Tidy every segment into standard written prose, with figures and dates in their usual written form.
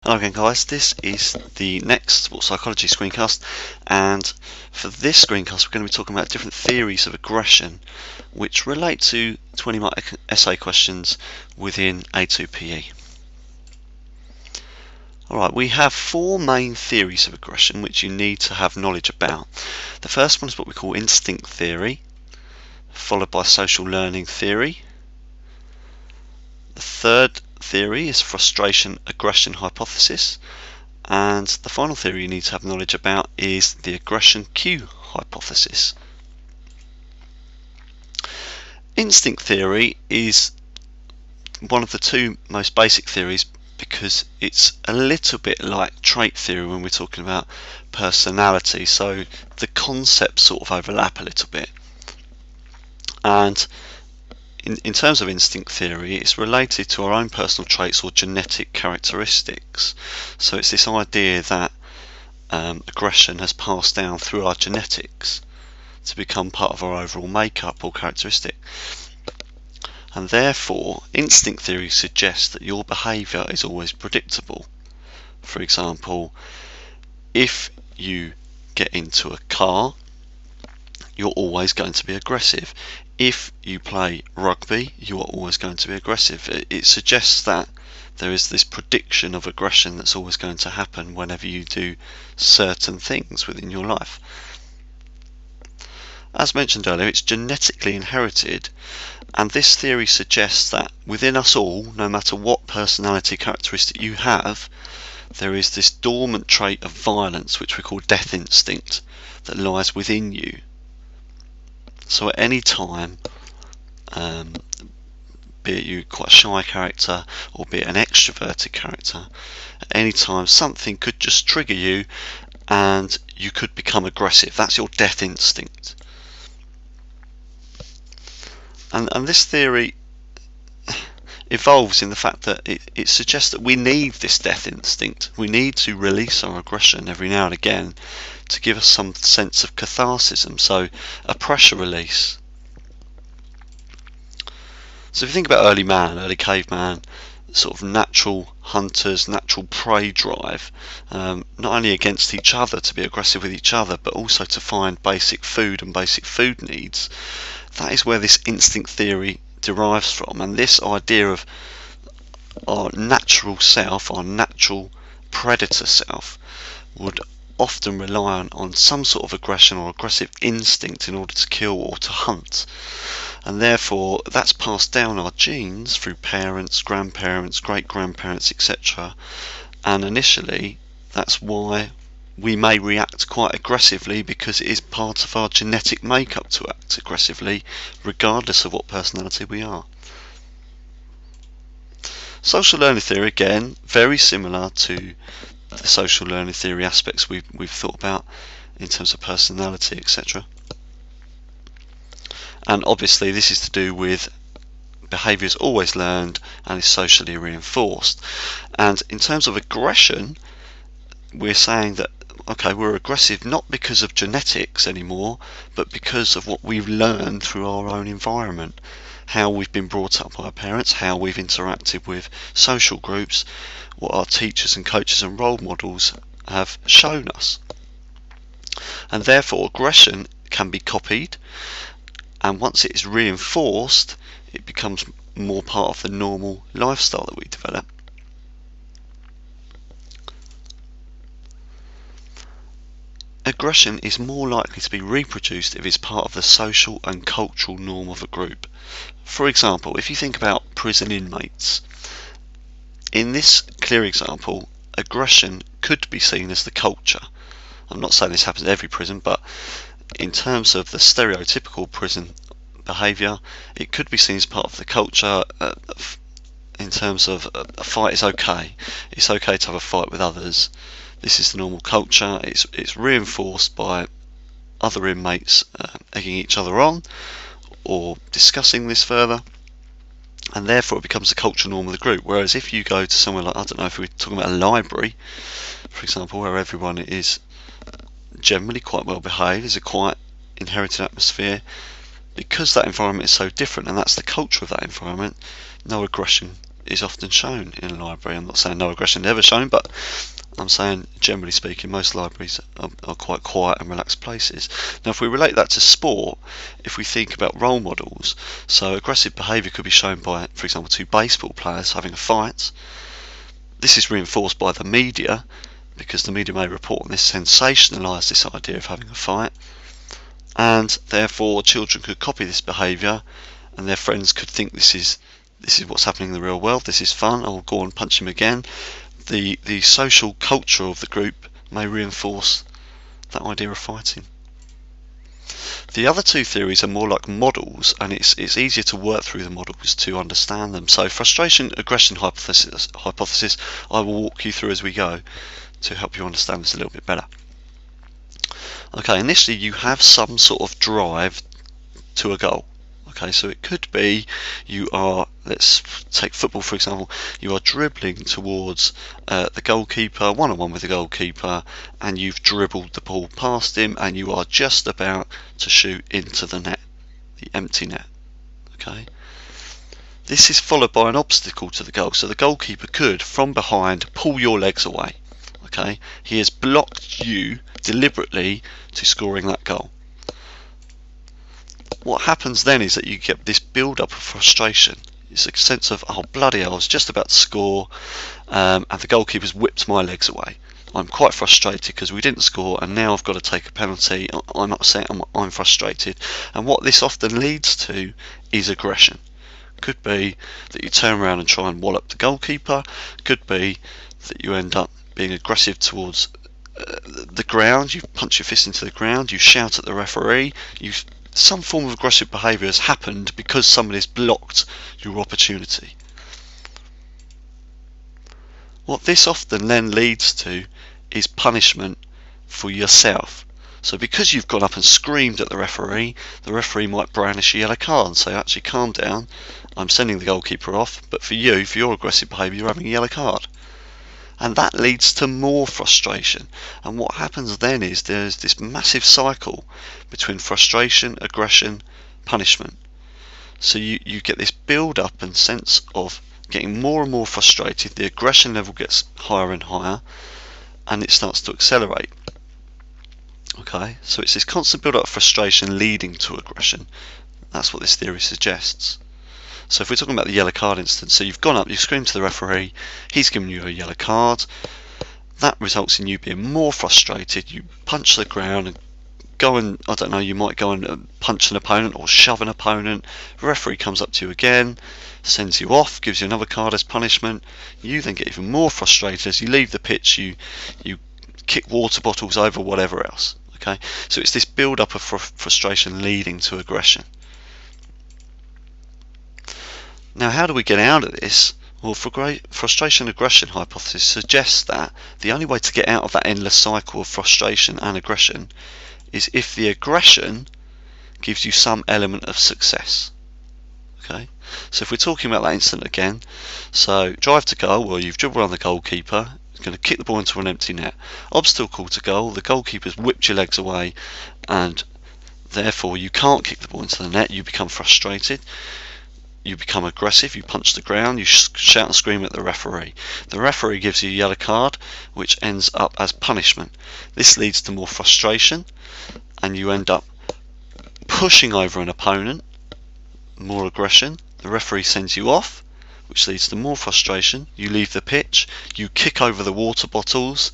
Hello again guys, this is the next sports psychology screencast, and for this screencast we're going to be talking about different theories of aggression which relate to 20 mark essay questions within A2PE. Alright, we have four main theories of aggression which you need to have knowledge about. The first one is what we call instinct theory, followed by social learning theory. The third theory is frustration aggression hypothesis, and the final theory you need to have knowledge about is the aggression cue hypothesis. Instinct theory is one of the two most basic theories because it's a little bit like trait theory when we're talking about personality, so the concepts sort of overlap a little bit. And in terms of instinct theory, it's related to our own personal traits or genetic characteristics. So it's this idea that aggression has passed down through our genetics to become part of our overall makeup or characteristic. And therefore, instinct theory suggests that your behaviour is always predictable. For example, if you get into a car, you're always going to be aggressive. If you play rugby, you are always going to be aggressive. It suggests that there is this prediction of aggression that's always going to happen whenever you do certain things within your life. As mentioned earlier, it's genetically inherited, and this theory suggests that within us all, no matter what personality characteristic you have, there is this dormant trait of violence, which we call death instinct, that lies within you. So at any time, be it you quite a shy character or be it an extroverted character, at any time something could just trigger you and you could become aggressive. That's your death instinct. And this theory evolves in the fact that it suggests that we need this death instinct. We need to release our aggression every now and again to give us some sense of catharsis, so a pressure release. So if you think about early man, early caveman, sort of natural hunters, natural prey drive, not only against each other to be aggressive with each other, but also to find basic food and basic food needs. That is where this instinct theory derives from, and this idea of our natural self, our natural predator self, would often rely on some sort of aggression or aggressive instinct in order to kill or to hunt, and therefore that's passed down our genes through parents, grandparents, great-grandparents, etc. And initially that's why we may react quite aggressively, because it is part of our genetic makeup to act aggressively regardless of what personality we are. Social learning theory, again, very similar to the social learning theory aspects we've thought about in terms of personality, etc. And obviously this is to do with behaviours always learned and is socially reinforced. And in terms of aggression, we're saying that okay, we're aggressive not because of genetics anymore, but because of what we've learned through our own environment, how we've been brought up by our parents, how we've interacted with social groups, what our teachers and coaches and role models have shown us. And therefore aggression can be copied, and once it is reinforced, it becomes more part of the normal lifestyle that we develop. Aggression is more likely to be reproduced if it's part of the social and cultural norm of a group. For example, if you think about prison inmates, in this clear example, aggression could be seen as the culture. I'm not saying this happens at every prison, but in terms of the stereotypical prison behaviour, it could be seen as part of the culture. In terms of a fight is okay. It's okay to have a fight with others. This is the normal culture. It's reinforced by other inmates egging each other on or discussing this further, and therefore it becomes the cultural norm of the group. Whereas if you go to somewhere like, I don't know, if we're talking about a library, for example, where everyone is generally quite well behaved, there's a quite inherited atmosphere, because that environment is so different and that's the culture of that environment, no aggression is often shown in a library. I'm not saying no aggression is ever shown, but I'm saying, generally speaking, most libraries are quite quiet and relaxed places. Now, if we relate that to sport, if we think about role models, so aggressive behaviour could be shown by, for example, two baseball players having a fight. This is reinforced by the media, because the media may report on this, sensationalise this idea of having a fight, and therefore children could copy this behaviour, and their friends could think this is what's happening in the real world, this is fun, I'll go and punch him again. The social culture of the group may reinforce that idea of fighting. The other two theories are more like models, and it's easier to work through the models to understand them. So frustration aggression hypothesis I will walk you through as we go to help you understand this a little bit better. Okay, initially you have some sort of drive to a goal. Okay, so it could be you are, let's take football for example, you are dribbling towards the goalkeeper, one-on-one with the goalkeeper, and you've dribbled the ball past him and you are just about to shoot into the net, the empty net. Okay, this is followed by an obstacle to the goal, so the goalkeeper could, from behind, pull your legs away. Okay, he has blocked you deliberately to scoring that goal. What happens then is that you get this build-up of frustration. It's a sense of, oh bloody hell, I was just about to score, and the goalkeeper's whipped my legs away. I'm quite frustrated because we didn't score, and now I've got to take a penalty. I'm upset, I'm frustrated. And what this often leads to is aggression. Could be that you turn around and try and wallop the goalkeeper. Could be that you end up being aggressive towards the ground. You punch your fist into the ground. You shout at the referee. Some form of aggressive behaviour has happened because somebody's blocked your opportunity. What this often then leads to is punishment for yourself. So because you've gone up and screamed at the referee might brandish a yellow card and say, actually calm down, I'm sending the goalkeeper off, but for you, for your aggressive behaviour, you're having a yellow card. And that leads to more frustration. And what happens then is there's this massive cycle between frustration, aggression, punishment. So you get this build up and sense of getting more and more frustrated, the aggression level gets higher and higher, and it starts to accelerate. Okay, so it's this constant build up of frustration leading to aggression. That's what this theory suggests. So if we're talking about the yellow card instance, so you've gone up, you've screamed to the referee, he's given you a yellow card, that results in you being more frustrated, you punch the ground and go and, I don't know, you might go and punch an opponent or shove an opponent, the referee comes up to you again, sends you off, gives you another card as punishment, you then get even more frustrated as you leave the pitch, you kick water bottles over, whatever else. Okay, so it's this build up of frustration leading to aggression. Now, how do we get out of this? Well, frustration aggression hypothesis suggests that the only way to get out of that endless cycle of frustration and aggression is if the aggression gives you some element of success. Okay, so if we're talking about that incident again, so drive to goal, well, you've dribbled on the goalkeeper, he's going to kick the ball into an empty net. Obstacle to goal, the goalkeeper's whipped your legs away, and therefore you can't kick the ball into the net, you become frustrated. You become aggressive, you punch the ground, you shout and scream at the referee. The referee gives you a yellow card, which ends up as punishment. This leads to more frustration, and you end up pushing over an opponent, more aggression. The referee sends you off, which leads to more frustration. You leave the pitch, you kick over the water bottles,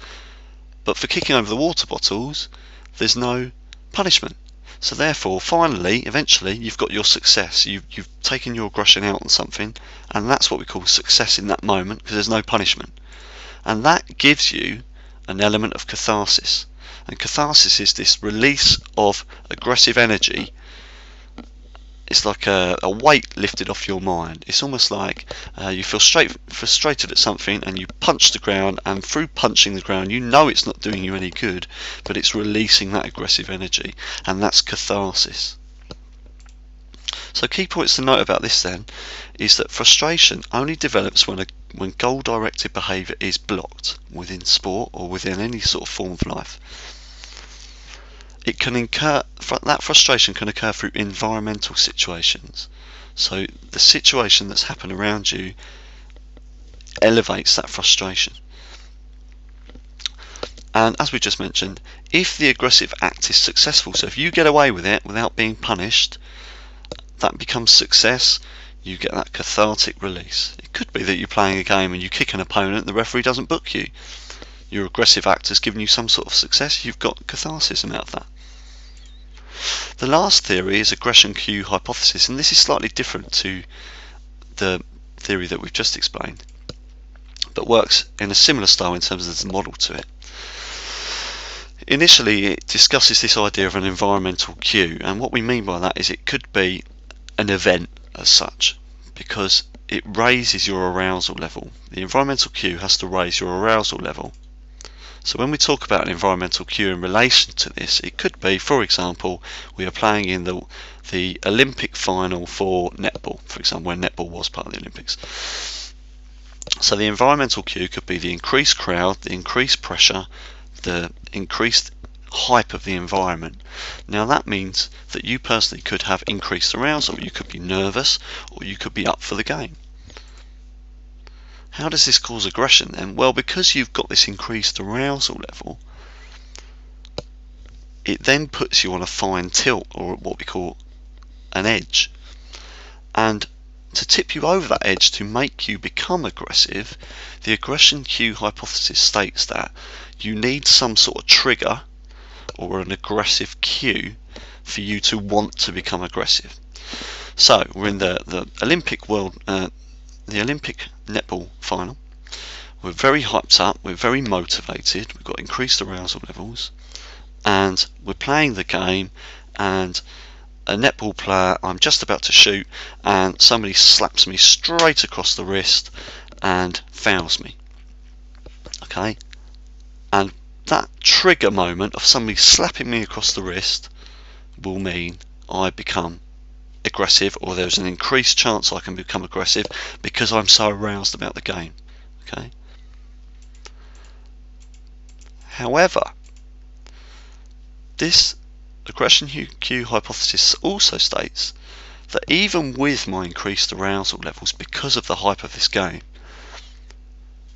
but for kicking over the water bottles, there's no punishment. So therefore, finally, eventually, you've got your success. You've taken your aggression out on something, and that's what we call success in that moment, because there's no punishment. And that gives you an element of catharsis. And catharsis is this release of aggressive energy. It's like a weight lifted off your mind. It's almost like you feel frustrated at something and you punch the ground, and through punching the ground you know it's not doing you any good, but it's releasing that aggressive energy, and that's catharsis. So key points to note about this then is that frustration only develops when goal-directed behaviour is blocked within sport or within any sort of form of life. That frustration can occur through environmental situations. So the situation that's happened around you elevates that frustration. And as we just mentioned, if the aggressive act is successful, so if you get away with it without being punished, that becomes success. You get that cathartic release. It could be that you're playing a game and you kick an opponent and the referee doesn't book you. Your aggressive act has given you some sort of success. You've got catharsis out of that. The last theory is aggression cue hypothesis, and this is slightly different to the theory that we've just explained, but works in a similar style in terms of the model to it. Initially, it discusses this idea of an environmental cue, and what we mean by that is it could be an event as such, because it raises your arousal level. The environmental cue has to raise your arousal level. So when we talk about an environmental cue in relation to this, it could be, for example, we are playing in the Olympic final for netball, for example, when netball was part of the Olympics. So the environmental cue could be the increased crowd, the increased pressure, the increased hype of the environment. Now that means that you personally could have increased arousal. You could be nervous, or you could be up for the game. How does this cause aggression then? Well, because you've got this increased arousal level, it then puts you on a fine tilt, or what we call an edge. And to tip you over that edge to make you become aggressive, the aggression cue hypothesis states that you need some sort of trigger or an aggressive cue for you to want to become aggressive. So we're in the Olympic netball final. We're very hyped up, we're very motivated, we've got increased arousal levels, and we're playing the game, and a netball player, I'm just about to shoot, and somebody slaps me straight across the wrist and fouls me. Okay? And that trigger moment of somebody slapping me across the wrist will mean I become aggressive, or there's an increased chance I can become aggressive because I'm so aroused about the game. Okay? However, this aggression cue hypothesis also states that even with my increased arousal levels because of the hype of this game,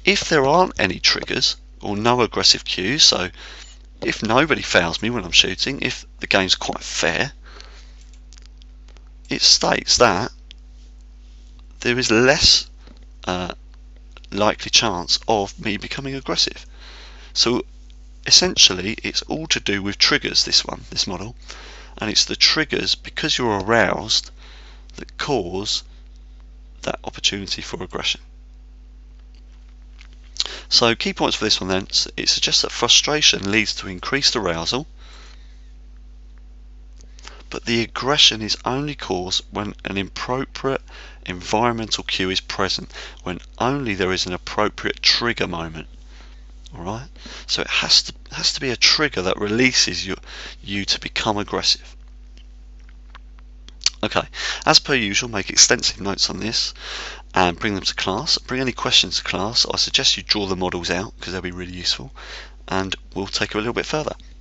if there aren't any triggers or no aggressive cues, so if nobody fouls me when I'm shooting, if the game's quite fair, it states that there is less likely chance of me becoming aggressive. So essentially it's all to do with triggers, this model, and it's the triggers, because you're aroused, that cause that opportunity for aggression. So key points for this one then, it suggests that frustration leads to increased arousal, but the aggression is only caused when an appropriate environmental cue is present, when only there is an appropriate trigger moment. Alright? So it has to be a trigger that releases you to become aggressive. Okay, as per usual, make extensive notes on this and bring them to class. Bring any questions to class. I suggest you draw the models out because they'll be really useful, and we'll take it a little bit further.